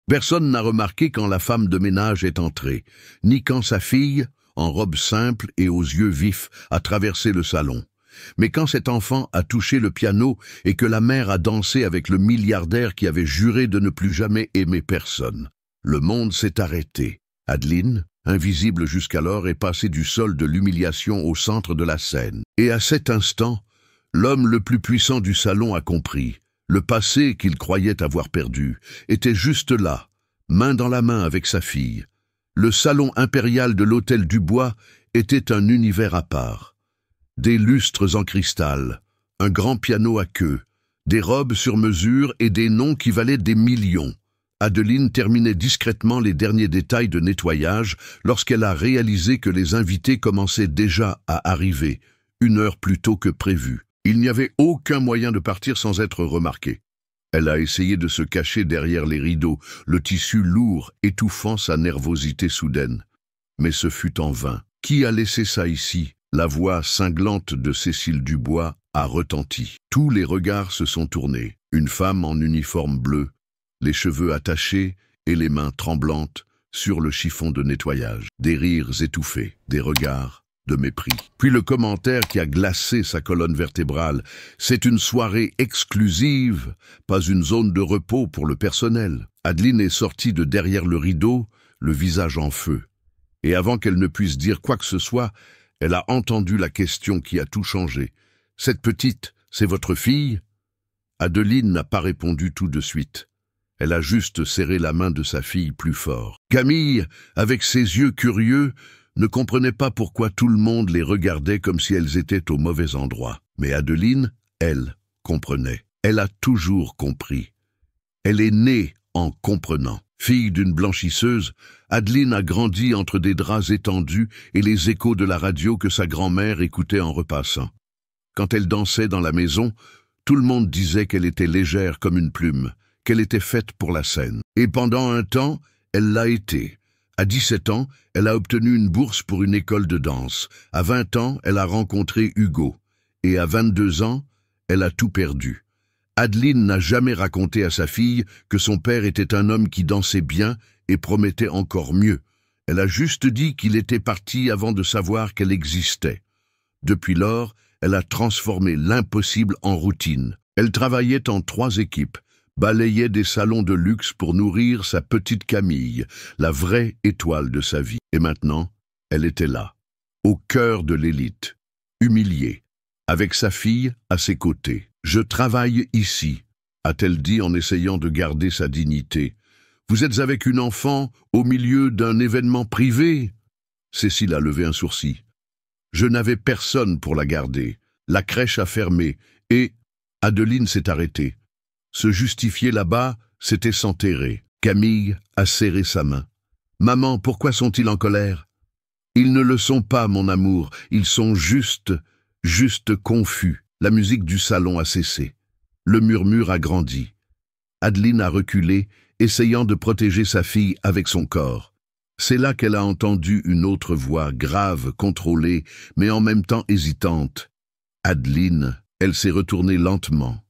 Personne n'a remarqué quand la femme de ménage est entrée, ni quand sa fille, en robe simple et aux yeux vifs, a traversé le salon. Mais quand cet enfant a touché le piano et que la mère a dansé avec le milliardaire qui avait juré de ne plus jamais aimer personne, le monde s'est arrêté. Adeline, invisible jusqu'alors, est passée du sol de l'humiliation au centre de la scène. Et à cet instant, l'homme le plus puissant du salon a compris. Le passé qu'il croyait avoir perdu était juste là, main dans la main avec sa fille. Le salon impérial de l'hôtel Dubois était un univers à part. Des lustres en cristal, un grand piano à queue, des robes sur mesure et des noms qui valaient des millions. Adeline terminait discrètement les derniers détails de nettoyage lorsqu'elle a réalisé que les invités commençaient déjà à arriver, 1 heure plus tôt que prévu. Il n'y avait aucun moyen de partir sans être remarqué. Elle a essayé de se cacher derrière les rideaux, le tissu lourd étouffant sa nervosité soudaine. Mais ce fut en vain. Qui a laissé ça ici ? La voix cinglante de Cécile Dubois a retenti. Tous les regards se sont tournés. Une femme en uniforme bleu, les cheveux attachés et les mains tremblantes sur le chiffon de nettoyage. Des rires étouffés, des regards de mépris. Puis le commentaire qui a glacé sa colonne vertébrale. C'est une soirée exclusive, pas une zone de repos pour le personnel. Adeline est sortie de derrière le rideau, le visage en feu. Et avant qu'elle ne puisse dire quoi que ce soit, elle a entendu la question qui a tout changé. « Cette petite, c'est votre fille ?» Adeline n'a pas répondu tout de suite. Elle a juste serré la main de sa fille plus fort. Camille, avec ses yeux curieux, ne comprenait pas pourquoi tout le monde les regardait comme si elles étaient au mauvais endroit. Mais Adeline, elle, comprenait. Elle a toujours compris. Elle est née en comprenant. Fille d'une blanchisseuse, Adeline a grandi entre des draps étendus et les échos de la radio que sa grand-mère écoutait en repassant. Quand elle dansait dans la maison, tout le monde disait qu'elle était légère comme une plume, qu'elle était faite pour la scène. Et pendant un temps, elle l'a été. À 17 ans, elle a obtenu une bourse pour une école de danse. À 20 ans, elle a rencontré Hugo. Et à 22 ans, elle a tout perdu. Adeline n'a jamais raconté à sa fille que son père était un homme qui dansait bien et promettait encore mieux. Elle a juste dit qu'il était parti avant de savoir qu'elle existait. Depuis lors, elle a transformé l'impossible en routine. Elle travaillait en 3 équipes, balayait des salons de luxe pour nourrir sa petite Camille, la vraie étoile de sa vie. Et maintenant, elle était là, au cœur de l'élite, humiliée, avec sa fille à ses côtés. « Je travaille ici », a-t-elle dit en essayant de garder sa dignité. « Vous êtes avec une enfant au milieu d'un événement privé ?» Cécile a levé un sourcil. « Je n'avais personne pour la garder. La crèche a fermé et Adeline s'est arrêtée. Se justifier là-bas, c'était s'enterrer. » Camille a serré sa main. « Maman, pourquoi sont-ils en colère ?»« Ils ne le sont pas, mon amour. Ils sont juste confus. » La musique du salon a cessé. Le murmure a grandi. Adeline a reculé, essayant de protéger sa fille avec son corps. C'est là qu'elle a entendu une autre voix, grave, contrôlée, mais en même temps hésitante. Adeline, elle s'est retournée lentement.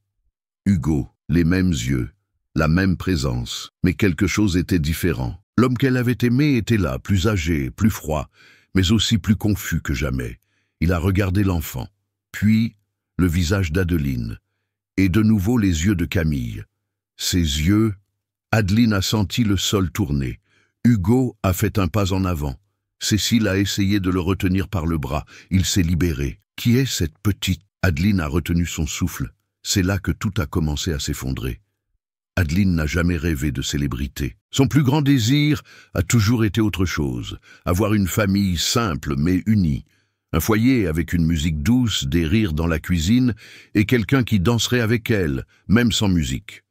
Hugo, les mêmes yeux, la même présence, mais quelque chose était différent. L'homme qu'elle avait aimé était là, plus âgé, plus froid, mais aussi plus confus que jamais. Il a regardé l'enfant, puis le visage d'Adeline, et de nouveau les yeux de Camille. Ses yeux, Adeline a senti le sol tourner. Hugo a fait un pas en avant. Cécile a essayé de le retenir par le bras. Il s'est libéré. Qui est cette petite ? Adeline a retenu son souffle. C'est là que tout a commencé à s'effondrer. Adeline n'a jamais rêvé de célébrité. Son plus grand désir a toujours été autre chose. Avoir une famille simple mais unie. Un foyer avec une musique douce, des rires dans la cuisine et quelqu'un qui danserait avec elle, même sans musique.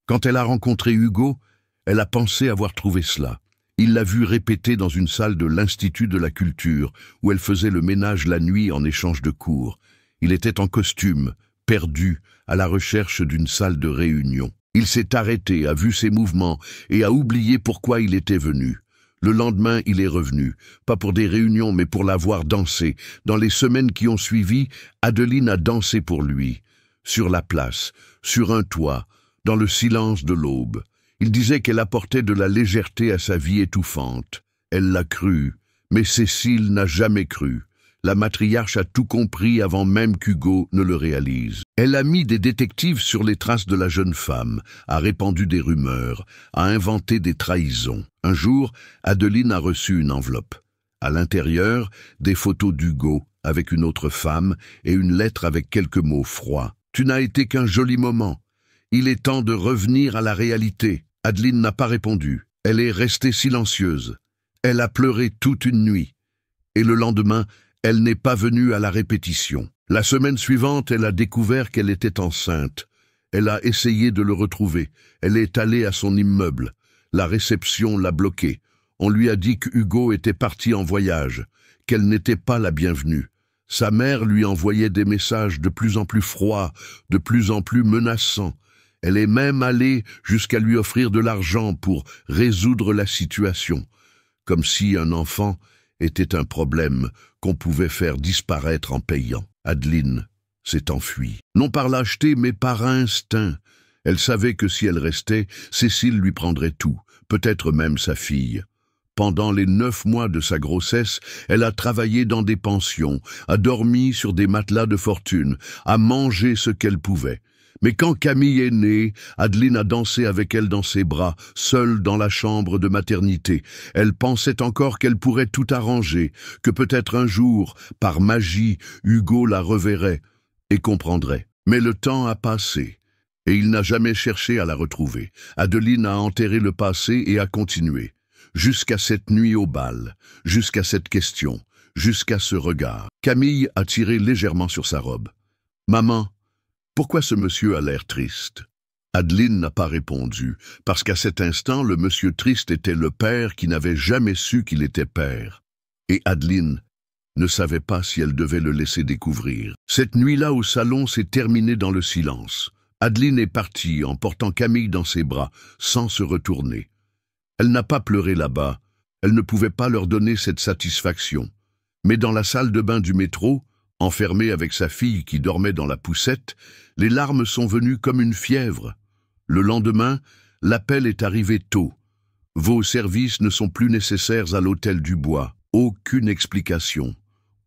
Quand elle a rencontré Hugo, elle a pensé avoir trouvé cela. Il l'a vu répéter dans une salle de l'Institut de la Culture, où elle faisait le ménage la nuit en échange de cours. Il était en costume, perdu, à la recherche d'une salle de réunion. Il s'est arrêté, a vu ses mouvements et a oublié pourquoi il était venu. Le lendemain, il est revenu, pas pour des réunions, mais pour la voir danser. Dans les semaines qui ont suivi, Adeline a dansé pour lui, sur la place, sur un toit, dans le silence de l'aube. Il disait qu'elle apportait de la légèreté à sa vie étouffante. Elle l'a cru, mais Cécile n'a jamais cru. La matriarche a tout compris avant même qu'Hugo ne le réalise. Elle a mis des détectives sur les traces de la jeune femme, a répandu des rumeurs, a inventé des trahisons. Un jour, Adeline a reçu une enveloppe. À l'intérieur, des photos d'Hugo avec une autre femme et une lettre avec quelques mots froids. « Tu n'as été qu'un joli moment. Il est temps de revenir à la réalité. » Adeline n'a pas répondu. Elle est restée silencieuse. Elle a pleuré toute une nuit. Et le lendemain, elle n'est pas venue à la répétition. La semaine suivante, elle a découvert qu'elle était enceinte. Elle a essayé de le retrouver. Elle est allée à son immeuble. La réception l'a bloquée. On lui a dit qu'Hugo était parti en voyage, qu'elle n'était pas la bienvenue. Sa mère lui envoyait des messages de plus en plus froids, de plus en plus menaçants. Elle est même allée jusqu'à lui offrir de l'argent pour résoudre la situation, comme si un enfant était un problème qu'on pouvait faire disparaître en payant. Adeline s'est enfuie, non par lâcheté, mais par instinct. Elle savait que si elle restait, Cécile lui prendrait tout, peut-être même sa fille. Pendant les 9 mois de sa grossesse, elle a travaillé dans des pensions, a dormi sur des matelas de fortune, a mangé ce qu'elle pouvait. Mais quand Camille est née, Adeline a dansé avec elle dans ses bras, seule dans la chambre de maternité. Elle pensait encore qu'elle pourrait tout arranger, que peut-être un jour, par magie, Hugo la reverrait et comprendrait. Mais le temps a passé, et il n'a jamais cherché à la retrouver. Adeline a enterré le passé et a continué, jusqu'à cette nuit au bal, jusqu'à cette question, jusqu'à ce regard. Camille a tiré légèrement sur sa robe. « Maman, pourquoi ce monsieur a l'air triste ?» Adeline n'a pas répondu, parce qu'à cet instant, le monsieur triste était le père qui n'avait jamais su qu'il était père. Et Adeline ne savait pas si elle devait le laisser découvrir. Cette nuit-là au salon s'est terminée dans le silence. Adeline est partie en portant Camille dans ses bras, sans se retourner. Elle n'a pas pleuré là-bas, elle ne pouvait pas leur donner cette satisfaction. Mais dans la salle de bain du métro, enfermée avec sa fille qui dormait dans la poussette, les larmes sont venues comme une fièvre. Le lendemain, l'appel est arrivé tôt. Vos services ne sont plus nécessaires à l'hôtel du Bois. Aucune explication,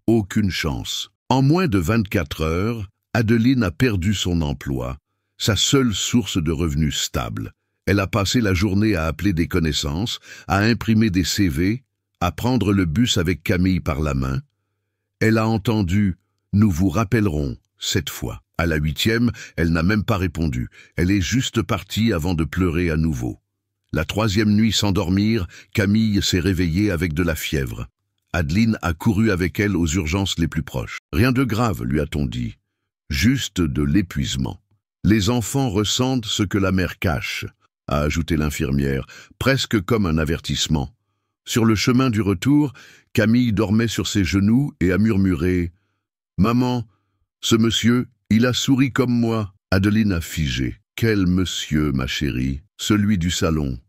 aucune chance. En moins de 24 heures, Adeline a perdu son emploi, sa seule source de revenus stable. Elle a passé la journée à appeler des connaissances, à imprimer des CV, à prendre le bus avec Camille par la main. Elle a entendu « Nous vous rappellerons » cette fois. À la 8e, elle n'a même pas répondu. Elle est juste partie avant de pleurer à nouveau. La 3e nuit sans dormir, Camille s'est réveillée avec de la fièvre. Adeline a couru avec elle aux urgences les plus proches. Rien de grave, lui a-t-on dit. Juste de l'épuisement. Les enfants ressentent ce que la mère cache, a ajouté l'infirmière, presque comme un avertissement. Sur le chemin du retour, Camille dormait sur ses genoux et a murmuré « Maman, ce monsieur, il a souri comme moi. » Adeline a figé. « Quel monsieur, ma chérie, celui du salon.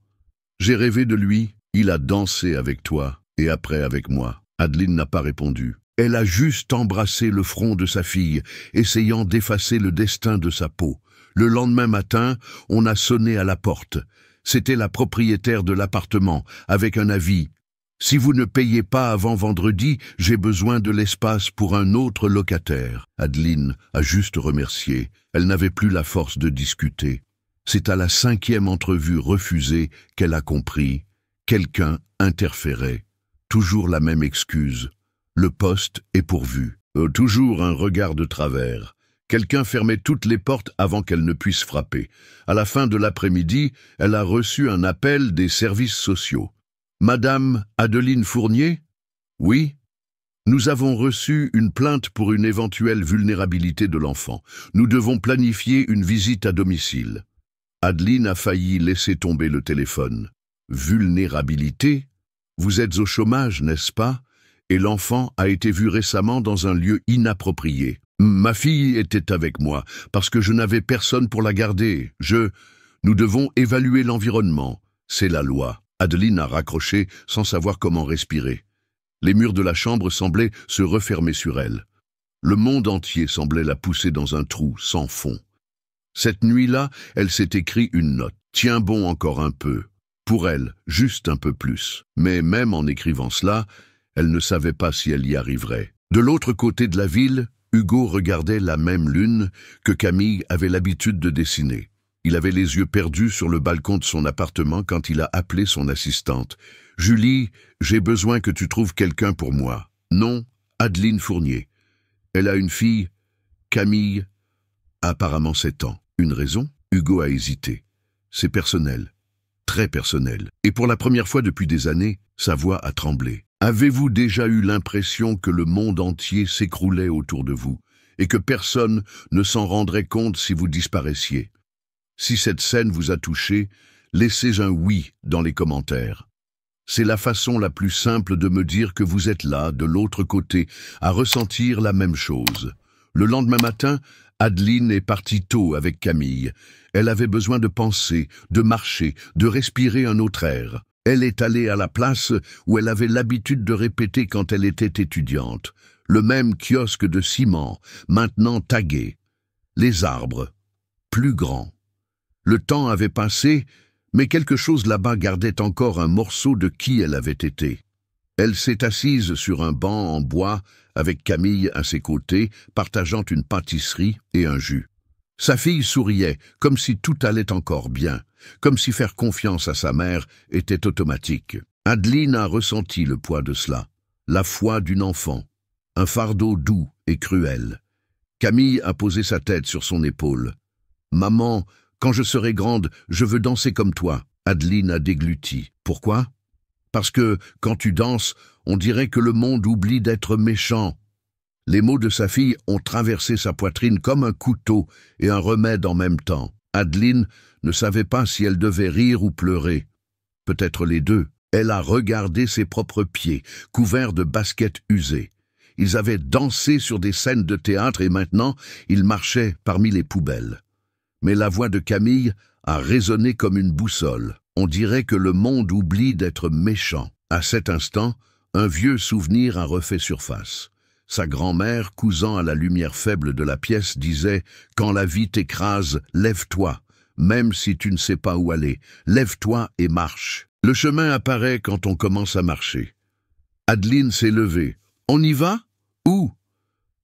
J'ai rêvé de lui, il a dansé avec toi et après avec moi. » Adeline n'a pas répondu. Elle a juste embrassé le front de sa fille, essayant d'effacer le destin de sa peau. Le lendemain matin, on a sonné à la porte. C'était la propriétaire de l'appartement, avec un avis. « Si vous ne payez pas avant vendredi, j'ai besoin de l'espace pour un autre locataire. » Adeline a juste remercié. Elle n'avait plus la force de discuter. C'est à la 5e entrevue refusée qu'elle a compris. Quelqu'un interférait. Toujours la même excuse. Le poste est pourvu. Toujours un regard de travers. Quelqu'un fermait toutes les portes avant qu'elle ne puisse frapper. À la fin de l'après-midi, elle a reçu un appel des services sociaux. « Madame Adeline Fournier ?»« Oui. Nous avons reçu une plainte pour une éventuelle vulnérabilité de l'enfant. Nous devons planifier une visite à domicile. » Adeline a failli laisser tomber le téléphone. « Vulnérabilité ? Vous êtes au chômage, n'est-ce pas ? Et l'enfant a été vu récemment dans un lieu inapproprié. Ma fille était avec moi, parce que je n'avais personne pour la garder. Nous devons évaluer l'environnement. C'est la loi. » Adeline a raccroché sans savoir comment respirer. Les murs de la chambre semblaient se refermer sur elle. Le monde entier semblait la pousser dans un trou sans fond. Cette nuit-là, elle s'est écrit une note. Tiens bon encore un peu. Pour elle, juste un peu plus. Mais même en écrivant cela, elle ne savait pas si elle y arriverait. De l'autre côté de la ville, Hugo regardait la même lune que Camille avait l'habitude de dessiner. Il avait les yeux perdus sur le balcon de son appartement quand il a appelé son assistante. « Julie, j'ai besoin que tu trouves quelqu'un pour moi. » « Non, Adeline Fournier. Elle a une fille, Camille, apparemment 7 ans. Une raison ?» Hugo a hésité. C'est personnel, très personnel. Et pour la première fois depuis des années, sa voix a tremblé. « Avez-vous déjà eu l'impression que le monde entier s'écroulait autour de vous et que personne ne s'en rendrait compte si vous disparaissiez? Si cette scène vous a touché, laissez un oui dans les commentaires. C'est la façon la plus simple de me dire que vous êtes là, de l'autre côté, à ressentir la même chose. » Le lendemain matin, Adeline est partie tôt avec Camille. Elle avait besoin de penser, de marcher, de respirer un autre air. Elle est allée à la place où elle avait l'habitude de répéter quand elle était étudiante. Le même kiosque de ciment, maintenant tagué. Les arbres, plus grands. Le temps avait passé, mais quelque chose là-bas gardait encore un morceau de qui elle avait été. Elle s'est assise sur un banc en bois avec Camille à ses côtés, partageant une pâtisserie et un jus. Sa fille souriait, comme si tout allait encore bien, comme si faire confiance à sa mère était automatique. Adeline a ressenti le poids de cela, la foi d'une enfant, un fardeau doux et cruel. Camille a posé sa tête sur son épaule. « Maman, quand je serai grande, je veux danser comme toi. » Adeline a dégluti. « Pourquoi ? » « Parce que, quand tu danses, on dirait que le monde oublie d'être méchant. » Les mots de sa fille ont traversé sa poitrine comme un couteau et un remède en même temps. Adeline ne savait pas si elle devait rire ou pleurer. Peut-être les deux. Elle a regardé ses propres pieds, couverts de baskets usées. Ils avaient dansé sur des scènes de théâtre et maintenant, ils marchaient parmi les poubelles. Mais la voix de Camille a résonné comme une boussole. On dirait que le monde oublie d'être méchant. À cet instant, un vieux souvenir a refait surface. Sa grand-mère, cousant à la lumière faible de la pièce, disait « Quand la vie t'écrase, lève-toi, même si tu ne sais pas où aller. Lève-toi et marche. » Le chemin apparaît quand on commence à marcher. Adeline s'est levée. « On y va ? Où ? »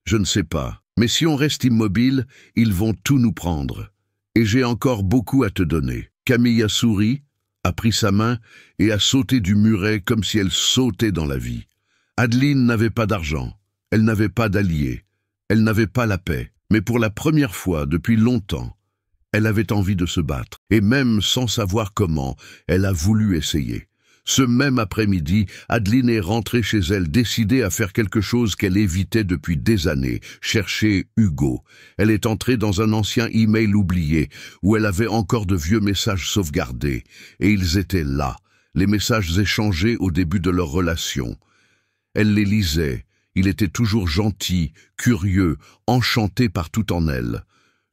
Je ne sais pas. Mais si on reste immobile, ils vont tout nous prendre. Et j'ai encore beaucoup à te donner. Camille a souri, a pris sa main et a sauté du muret comme si elle sautait dans la vie. Adeline n'avait pas d'argent, elle n'avait pas d'alliés, elle n'avait pas la paix, mais pour la première fois depuis longtemps, elle avait envie de se battre, et même sans savoir comment, elle a voulu essayer. Ce même après-midi, Adeline est rentrée chez elle, décidée à faire quelque chose qu'elle évitait depuis des années, chercher Hugo. Elle est entrée dans un ancien email oublié, où elle avait encore de vieux messages sauvegardés, et ils étaient là, les messages échangés au début de leur relation. Elle les lisait, il était toujours gentil, curieux, enchanté par tout en elle.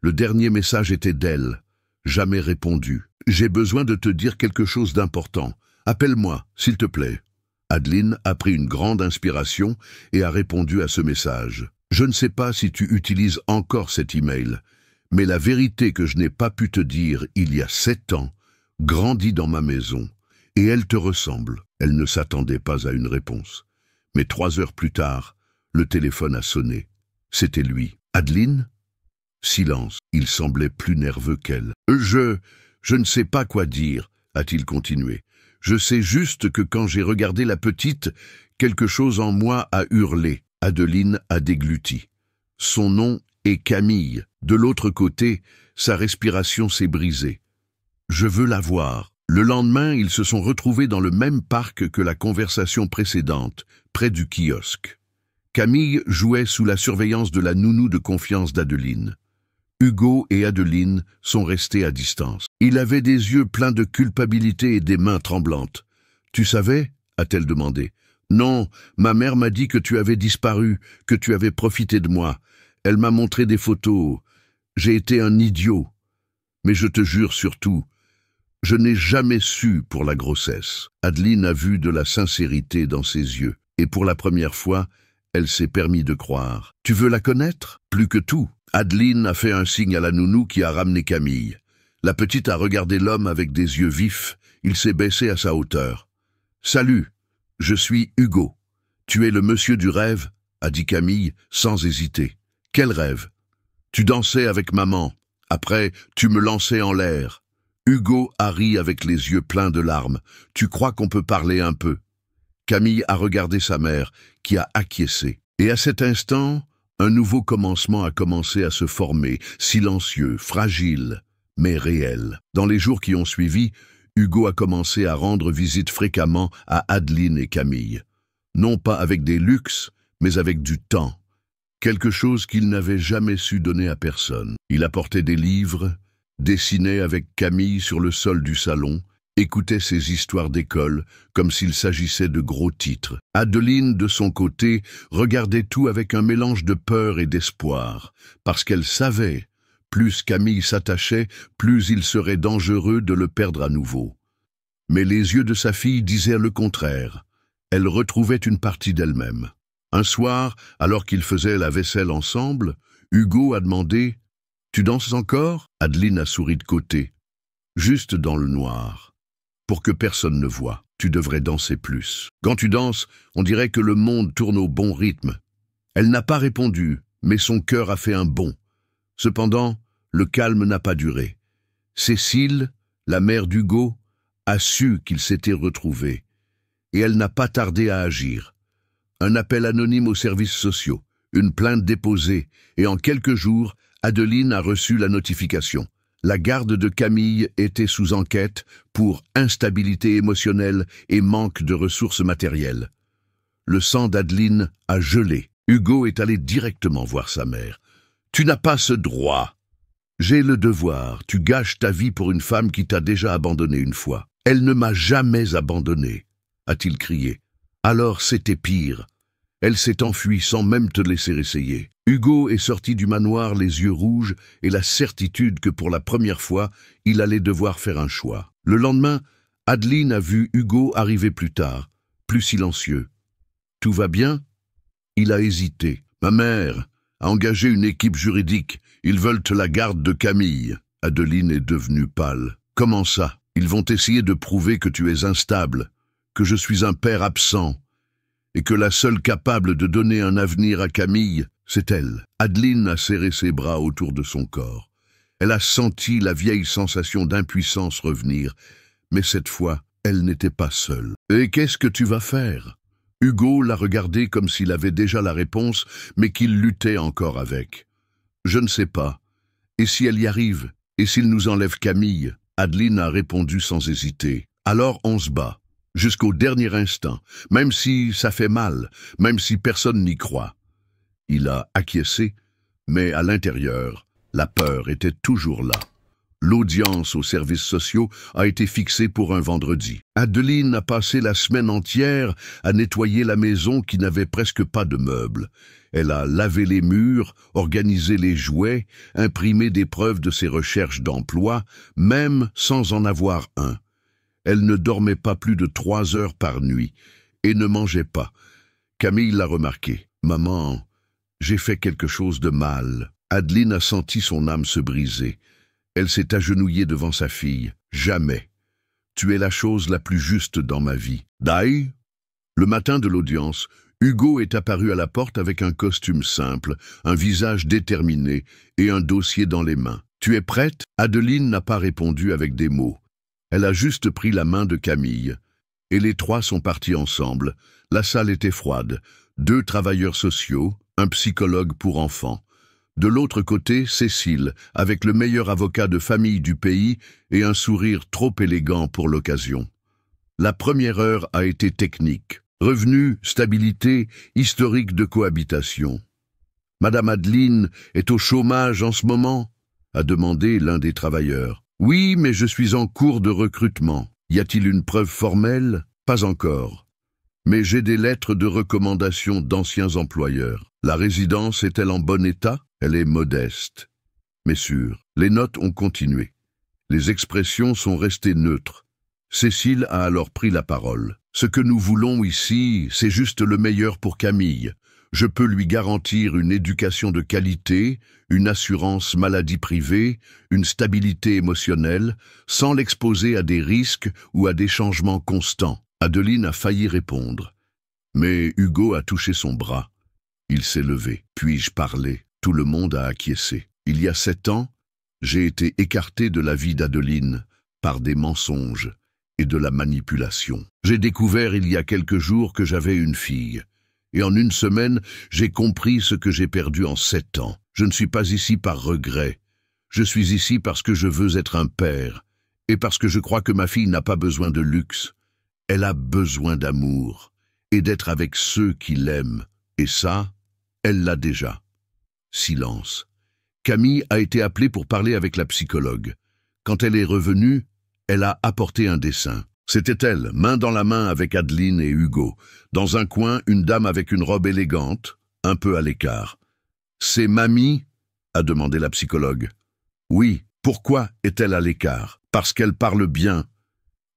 Le dernier message était d'elle, jamais répondu. « J'ai besoin de te dire quelque chose d'important. Appelle-moi, s'il te plaît. » Adeline a pris une grande inspiration et a répondu à ce message. « Je ne sais pas si tu utilises encore cet email, mais la vérité que je n'ai pas pu te dire il y a 7 ans grandit dans ma maison, et elle te ressemble. » Elle ne s'attendait pas à une réponse. Mais 3 heures plus tard, le téléphone a sonné. C'était lui. « Adeline ?» Silence. Il semblait plus nerveux qu'elle. « Je ne sais pas quoi dire, » a-t-il continué. « Je sais juste que quand j'ai regardé la petite, quelque chose en moi a hurlé. » Adeline a dégluti. Son nom est Camille. De l'autre côté, sa respiration s'est brisée. « Je veux la voir. » Le lendemain, ils se sont retrouvés dans le même parc que la conversation précédente, près du kiosque. Camille jouait sous la surveillance de la nounou de confiance d'Adeline. Hugo et Adeline sont restés à distance. Il avait des yeux pleins de culpabilité et des mains tremblantes. « Tu savais ?» a-t-elle demandé. « Non, ma mère m'a dit que tu avais disparu, que tu avais profité de moi. Elle m'a montré des photos. J'ai été un idiot. Mais je te jure surtout, je n'ai jamais su pour la grossesse. » Adeline a vu de la sincérité dans ses yeux, et pour la première fois, elle s'est permis de croire. « Tu veux la connaître ? Plus que tout. » Adeline a fait un signe à la nounou qui a ramené Camille. La petite a regardé l'homme avec des yeux vifs. Il s'est baissé à sa hauteur. « Salut, je suis Hugo. Tu es le monsieur du rêve ?» a dit Camille, sans hésiter. « Quel rêve ?»« Tu dansais avec maman. Après, tu me lançais en l'air. » Hugo a ri avec les yeux pleins de larmes. « Tu crois qu'on peut parler un peu ?» Camille a regardé sa mère, qui a acquiescé. Et à cet instant, un nouveau commencement a commencé à se former, silencieux, fragile, mais réel. Dans les jours qui ont suivi, Hugo a commencé à rendre visite fréquemment à Adeline et Camille. Non pas avec des luxes, mais avec du temps. Quelque chose qu'il n'avait jamais su donner à personne. Il apportait des livres, dessinait avec Camille sur le sol du salon, écoutait ses histoires d'école comme s'il s'agissait de gros titres. Adeline, de son côté, regardait tout avec un mélange de peur et d'espoir, parce qu'elle savait, plus Camille s'attachait, plus il serait dangereux de le perdre à nouveau. Mais les yeux de sa fille disaient le contraire. Elle retrouvait une partie d'elle-même. Un soir, alors qu'ils faisaient la vaisselle ensemble, Hugo a demandé « Tu danses encore ?» Adeline a souri de côté. « Juste dans le noir. Pour que personne ne voie, tu devrais danser plus. Quand tu danses, on dirait que le monde tourne au bon rythme. » Elle n'a pas répondu, mais son cœur a fait un bond. Cependant, le calme n'a pas duré. Cécile, la mère d'Hugo, a su qu'il s'était retrouvé. Et elle n'a pas tardé à agir. Un appel anonyme aux services sociaux, une plainte déposée, et en quelques jours, Adeline a reçu la notification. La garde de Camille était sous enquête pour instabilité émotionnelle et manque de ressources matérielles. Le sang d'Adeline a gelé. Hugo est allé directement voir sa mère. « Tu n'as pas ce droit. J'ai le devoir. Tu gâches ta vie pour une femme qui t'a déjà abandonné une fois. Elle ne m'a jamais abandonné, a-t-il crié. Alors c'était pire. Elle s'est enfuie sans même te laisser essayer. » Hugo est sorti du manoir les yeux rouges et la certitude que pour la première fois, il allait devoir faire un choix. Le lendemain, Adeline a vu Hugo arriver plus tard, plus silencieux. « Tout va bien ?» Il a hésité. « Ma mère a engagé une équipe juridique. Ils veulent la garde de Camille. » Adeline est devenue pâle. « Comment ça? Ils vont essayer de prouver que tu es instable, que je suis un père absent, et que la seule capable de donner un avenir à Camille, c'est elle. » Adeline a serré ses bras autour de son corps. Elle a senti la vieille sensation d'impuissance revenir, mais cette fois, elle n'était pas seule. « Et qu'est-ce que tu vas faire ?» Hugo l'a regardé comme s'il avait déjà la réponse, mais qu'il luttait encore avec. « Je ne sais pas. Et si elle y arrive? Et s'il nous enlève Camille ?» Adeline a répondu sans hésiter. « Alors on se bat, jusqu'au dernier instant, même si ça fait mal, même si personne n'y croit. » Il a acquiescé, mais à l'intérieur, la peur était toujours là. L'audience aux services sociaux a été fixée pour un vendredi. Adeline a passé la semaine entière à nettoyer la maison qui n'avait presque pas de meubles. Elle a lavé les murs, organisé les jouets, imprimé des preuves de ses recherches d'emploi, même sans en avoir un. Elle ne dormait pas plus de 3 heures par nuit et ne mangeait pas. Camille l'a remarqué. « Maman, j'ai fait quelque chose de mal. » Adeline a senti son âme se briser. Elle s'est agenouillée devant sa fille. « Jamais. Tu es la chose la plus juste dans ma vie. » Dai. Le matin de l'audience, Hugo est apparu à la porte avec un costume simple, un visage déterminé et un dossier dans les mains. « Tu es prête ?» Adeline n'a pas répondu avec des mots. Elle a juste pris la main de Camille. Et les trois sont partis ensemble. La salle était froide. 2 travailleurs sociaux, un psychologue pour enfants. De l'autre côté, Cécile, avec le meilleur avocat de famille du pays et un sourire trop élégant pour l'occasion. La première heure a été technique. Revenus, stabilité, historique de cohabitation. « Madame Adeline est au chômage en ce moment ?» a demandé l'un des travailleurs. « Oui, mais je suis en cours de recrutement. Y a-t-il une preuve formelle? Pas encore. Mais j'ai des lettres de recommandation d'anciens employeurs. La résidence est-elle en bon état? Elle est modeste, mais sûre. » Les notes ont continué. Les expressions sont restées neutres. Cécile a alors pris la parole. « Ce que nous voulons ici, c'est juste le meilleur pour Camille. je peux lui garantir une éducation de qualité, une assurance maladie privée, une stabilité émotionnelle, sans l'exposer à des risques ou à des changements constants. Adeline a failli répondre. Mais Hugo a touché son bras. Il s'est levé. Puis-je parler? Tout le monde a acquiescé. Il y a 7 ans, j'ai été écarté de la vie d'Adeline par des mensonges et de la manipulation. J'ai découvert il y a quelques jours que j'avais une fille. Et en une semaine, j'ai compris ce que j'ai perdu en 7 ans. Je ne suis pas ici par regret. Je suis ici parce que je veux être un père et parce que je crois que ma fille n'a pas besoin de luxe. Elle a besoin d'amour et d'être avec ceux qui l'aiment. Et ça, elle l'a déjà. Silence. Camille a été appelée pour parler avec la psychologue. Quand elle est revenue, elle a apporté un dessin. C'était elle, main dans la main avec Adeline et Hugo. Dans un coin, une dame avec une robe élégante, un peu à l'écart. « C'est mamie ?» a demandé la psychologue. « Oui, pourquoi est-elle à l'écart? Parce qu'elle parle bien.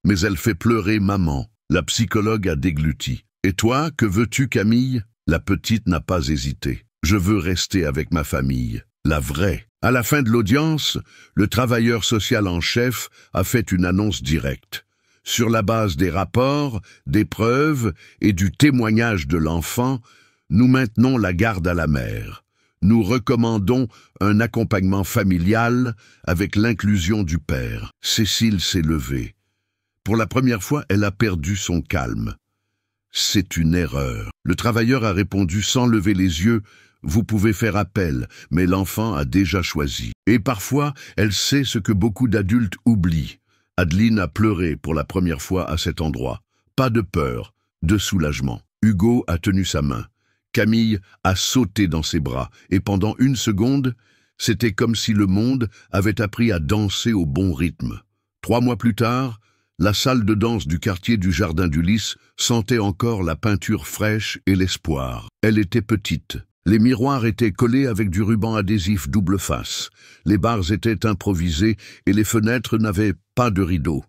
Mais elle fait pleurer maman. » La psychologue a dégluti. « Et toi, que veux-tu, Camille ?» La petite n'a pas hésité. « Je veux rester avec ma famille. La vraie. » À la fin de l'audience, le travailleur social en chef a fait une annonce directe. Sur la base des rapports, des preuves et du témoignage de l'enfant, nous maintenons la garde à la mère. Nous recommandons un accompagnement familial avec l'inclusion du père. Cécile s'est levée. Pour la première fois, elle a perdu son calme. C'est une erreur. Le travailleur a répondu sans lever les yeux. Vous pouvez faire appel, mais l'enfant a déjà choisi. Et parfois, elle sait ce que beaucoup d'adultes oublient. Adeline a pleuré pour la première fois à cet endroit. Pas de peur, de soulagement. Hugo a tenu sa main. Camille a sauté dans ses bras, et pendant une seconde, c'était comme si le monde avait appris à danser au bon rythme. 3 mois plus tard, la salle de danse du quartier du Jardin du Lys sentait encore la peinture fraîche et l'espoir. Elle était petite. Les miroirs étaient collés avec du ruban adhésif double face. Les barres étaient improvisées et les fenêtres n'avaient pas de rideaux.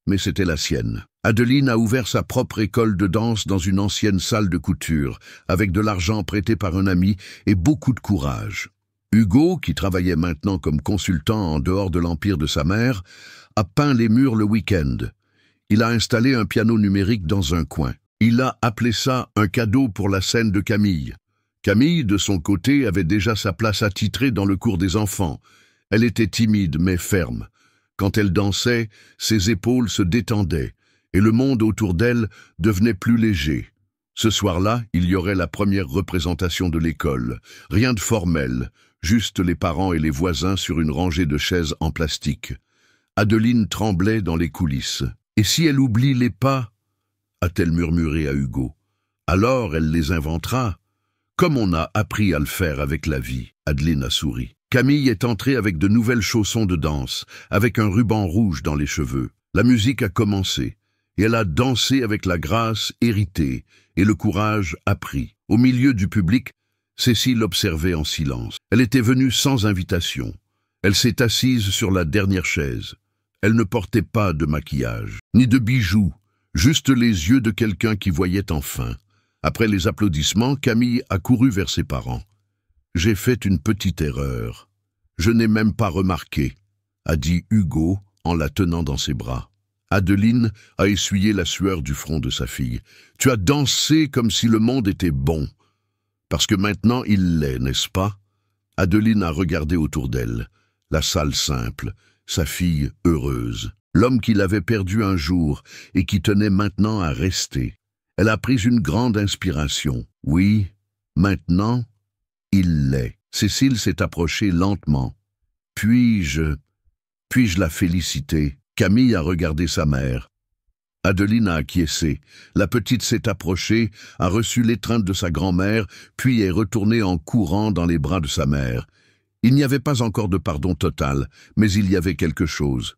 Mais c'était la sienne. Adeline a ouvert sa propre école de danse dans une ancienne salle de couture, avec de l'argent prêté par un ami et beaucoup de courage. Hugo, qui travaillait maintenant comme consultant en dehors de l'empire de sa mère, a peint les murs le week-end. Il a installé un piano numérique dans un coin. Il a appelé ça un cadeau pour la scène de Camille. Camille, de son côté, avait déjà sa place attitrée dans le cours des enfants. Elle était timide mais ferme. Quand elle dansait, ses épaules se détendaient et le monde autour d'elle devenait plus léger. Ce soir-là, il y aurait la première représentation de l'école. Rien de formel, juste les parents et les voisins sur une rangée de chaises en plastique. Adeline tremblait dans les coulisses. « Et si elle oublie les pas ?» a-t-elle murmuré à Hugo. « Alors elle les inventera. Comme on a appris à le faire avec la vie. » Adeline a souri. Camille est entrée avec de nouvelles chaussons de danse, avec un ruban rouge dans les cheveux. La musique a commencé, et elle a dansé avec la grâce héritée et le courage appris. Au milieu du public, Cécile observait en silence. Elle était venue sans invitation. Elle s'est assise sur la dernière chaise. Elle ne portait pas de maquillage, ni de bijoux, juste les yeux de quelqu'un qui voyait enfin. Après les applaudissements, Camille a couru vers ses parents. « J'ai fait une petite erreur. Je n'ai même pas remarqué, » a dit Hugo en la tenant dans ses bras. Adeline a essuyé la sueur du front de sa fille. « Tu as dansé comme si le monde était bon. Parce que maintenant il l'est, n'est-ce pas ?» Adeline a regardé autour d'elle. La salle simple, sa fille heureuse. L'homme qu'il avait perdu un jour et qui tenait maintenant à rester. Elle a pris une grande inspiration. Oui, maintenant, il l'est. Cécile s'est approchée lentement. Puis-je la féliciter? Camille a regardé sa mère. Adeline a acquiescé. La petite s'est approchée, a reçu l'étreinte de sa grand-mère, puis est retournée en courant dans les bras de sa mère. Il n'y avait pas encore de pardon total, mais il y avait quelque chose.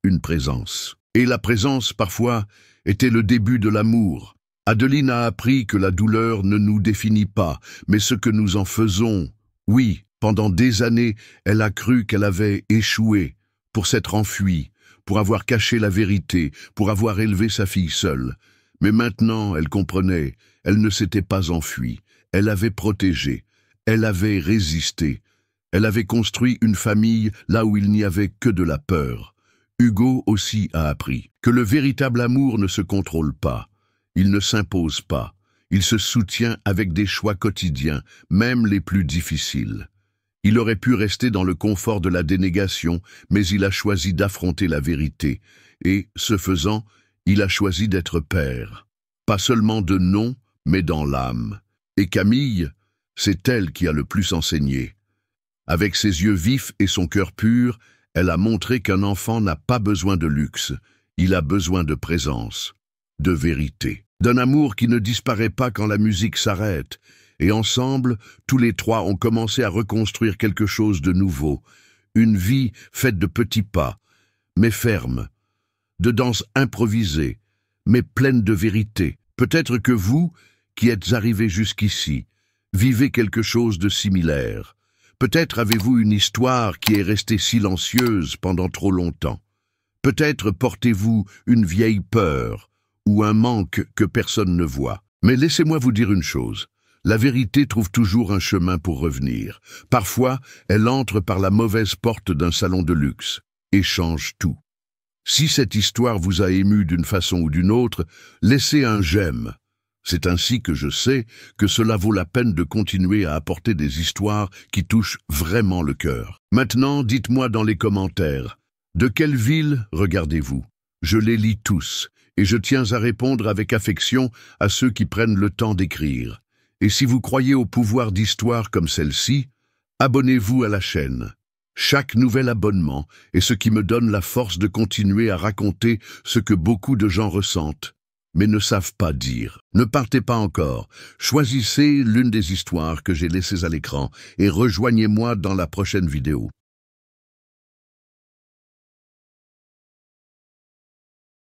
Une présence. Et la présence, parfois, était le début de l'amour. Adeline a appris que la douleur ne nous définit pas, mais ce que nous en faisons. Oui, pendant des années, elle a cru qu'elle avait échoué, pour s'être enfuie, pour avoir caché la vérité, pour avoir élevé sa fille seule. Mais maintenant, elle comprenait, elle ne s'était pas enfuie. Elle avait protégé, elle avait résisté, elle avait construit une famille là où il n'y avait que de la peur. Hugo aussi a appris que le véritable amour ne se contrôle pas, il ne s'impose pas, il se soutient avec des choix quotidiens, même les plus difficiles. Il aurait pu rester dans le confort de la dénégation, mais il a choisi d'affronter la vérité, et, ce faisant, il a choisi d'être père. Pas seulement de nom, mais dans l'âme. Et Camille, c'est elle qui a le plus enseigné. Avec ses yeux vifs et son cœur pur, elle a montré qu'un enfant n'a pas besoin de luxe, il a besoin de présence, de vérité, d'un amour qui ne disparaît pas quand la musique s'arrête. Et ensemble, tous les trois ont commencé à reconstruire quelque chose de nouveau, une vie faite de petits pas, mais ferme, de danses improvisées, mais pleines de vérité. Peut-être que vous, qui êtes arrivés jusqu'ici, vivez quelque chose de similaire. Peut-être avez-vous une histoire qui est restée silencieuse pendant trop longtemps. Peut-être portez-vous une vieille peur ou un manque que personne ne voit. Mais laissez-moi vous dire une chose. La vérité trouve toujours un chemin pour revenir. Parfois, elle entre par la mauvaise porte d'un salon de luxe et change tout. Si cette histoire vous a ému d'une façon ou d'une autre, laissez un j'aime. C'est ainsi que je sais que cela vaut la peine de continuer à apporter des histoires qui touchent vraiment le cœur. Maintenant, dites-moi dans les commentaires, de quelle ville regardez-vous? Je les lis tous, et je tiens à répondre avec affection à ceux qui prennent le temps d'écrire. Et si vous croyez au pouvoir d'histoires comme celle-ci, abonnez-vous à la chaîne. Chaque nouvel abonnement est ce qui me donne la force de continuer à raconter ce que beaucoup de gens ressentent, mais ne savent pas dire. Ne partez pas encore. Choisissez l'une des histoires que j'ai laissées à l'écran et rejoignez-moi dans la prochaine vidéo.